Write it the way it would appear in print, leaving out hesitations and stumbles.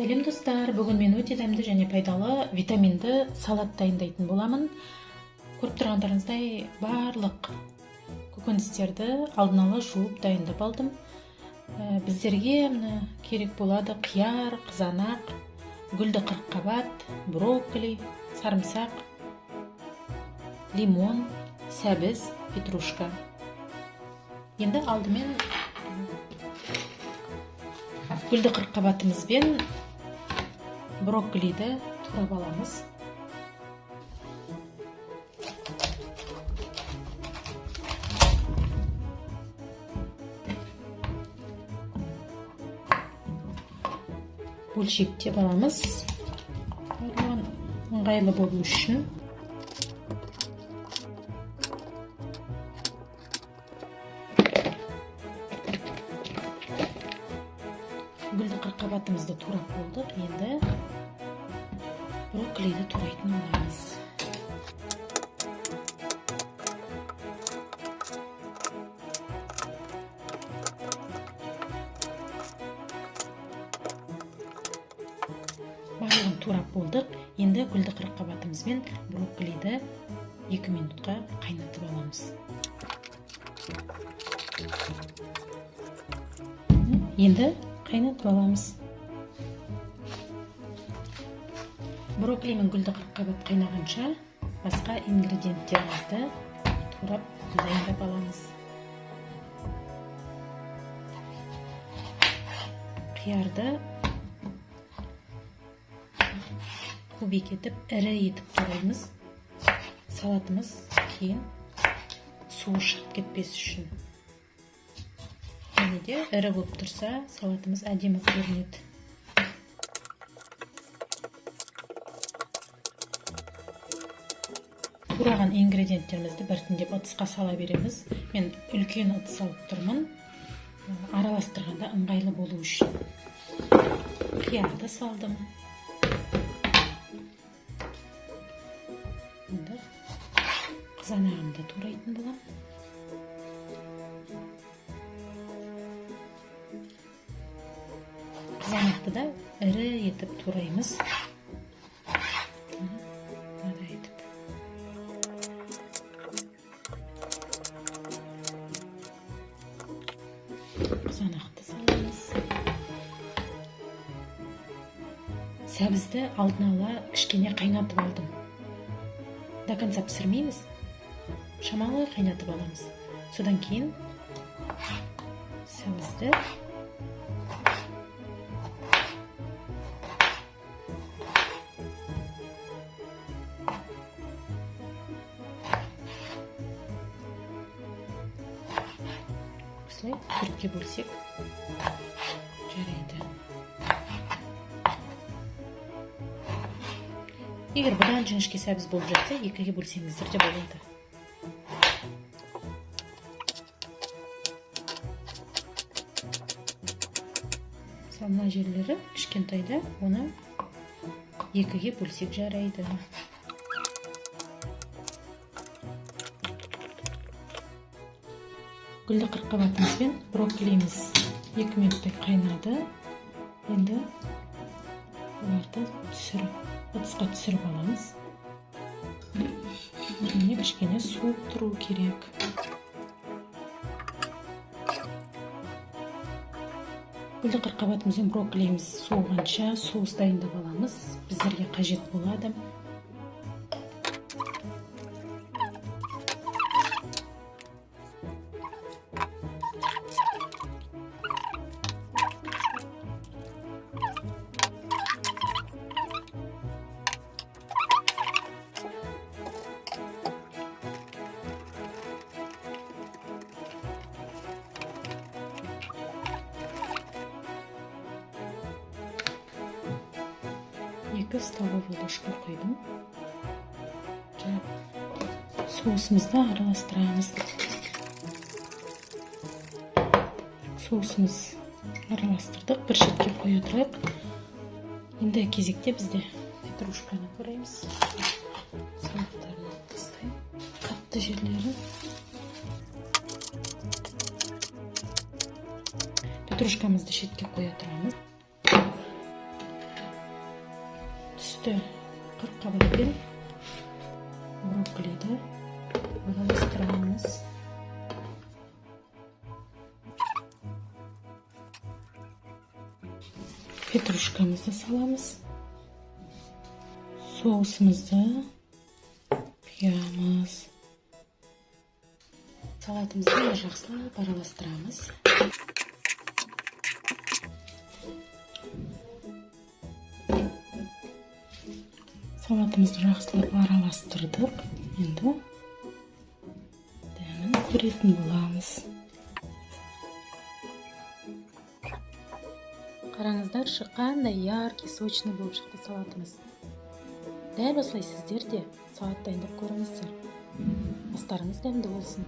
Сәлем достар, бүгін мен өте дәмді және пайдалы витаминді салат дайындайтын боламын. Көріп тұрғандарыңыздай барлық көкөністерді алдын ала жуып дайындап алдым. Біздерге керек болады қияр, қызанақ, гүлді қырыққабат, брокколи, сарымсақ, лимон, сәбіз, петрушка. Енді алдымен гүлді қырыққабатымызбен брокколиді турап аламыз. Бөлшектеп аламыз. Ыңғайлы болу үшін. Гүлді қырыққабатымызды турап болдық. Енді брокколиді турайтын боламыз. Барлығын турап болдық. Енді гүлді қырыққабатымызбен брокколиді 2 минутқа қайнатып аламыз. Енді қайнатып аламыз. Брокколи мен гүлді қырыққабат қайнағанша басқа ингредиенттерімізді турап дайындап аламыз. Қиярды кубик етіп, ірі етіп тураймыз. Салатымыз кейін суы шығып кетпес үшін. Және де ірі болып тұрса, салатымыз әдемі көрінеді. Тураған ингредиенттерімізді біртіндеп ыдысқа сала береміз. Мен үлкен ыдыс алып тұрмын, араластырғанда ыңғайлы болу үшін. Қиярды салдым. Енді қызанағымды турайтын болам. Қызанақты да ірі етіп тураймыз. Қызанақты саламыз. Сәбізді алдын ала кішкене қайнатып алдым. До конца пісірмейміз. Шамалы қайнатып аламыз. Содан кейін сәбізді осылай төртке бөлсек жарайды. Егер бұдан жіңішке сәбіз болып жатса, 2-ге бөлсеңіздер де болады. Мына жерлері кішкентайда, оны 2-ге бөлсек жарайды. Гүлді қырыққабатымызбен брокколиміз 2 минуттай қайнады. Енді оларды ыдысқа түсіріп аламыз. Және кішкене суып тұру керек. Гүлді қырыққабатымызбен брокколиміз суығанша соус дайындап аламыз. Біздерге қажет болады. Екі столовый ложка қойдым. Соусымызды араластырамыз. Соусымыз араластырдық. Бір шетке қоя тұрайық. Енді кезекте бізде петрушканы көрейміз. Салаттарын тастайым. Қатты жерлерін. Петрушкамызды шетке қоя тұрамыз. үсті қырыққабат пен брокколиді араластырамыз. Петрушкамызды саламыз. Соусымызды құямыз. Салатымызды жақсылап араластырамыз. Салатымызды жақсылап араластырдық. Енді дәмін көретін боламыз. Қараңыздаршы, қандай яркий, сочный болып шықты салатымыз. Дәл осылай сіздер де салат дайындап көріңіздер. Астарыңыз дәмді болсын.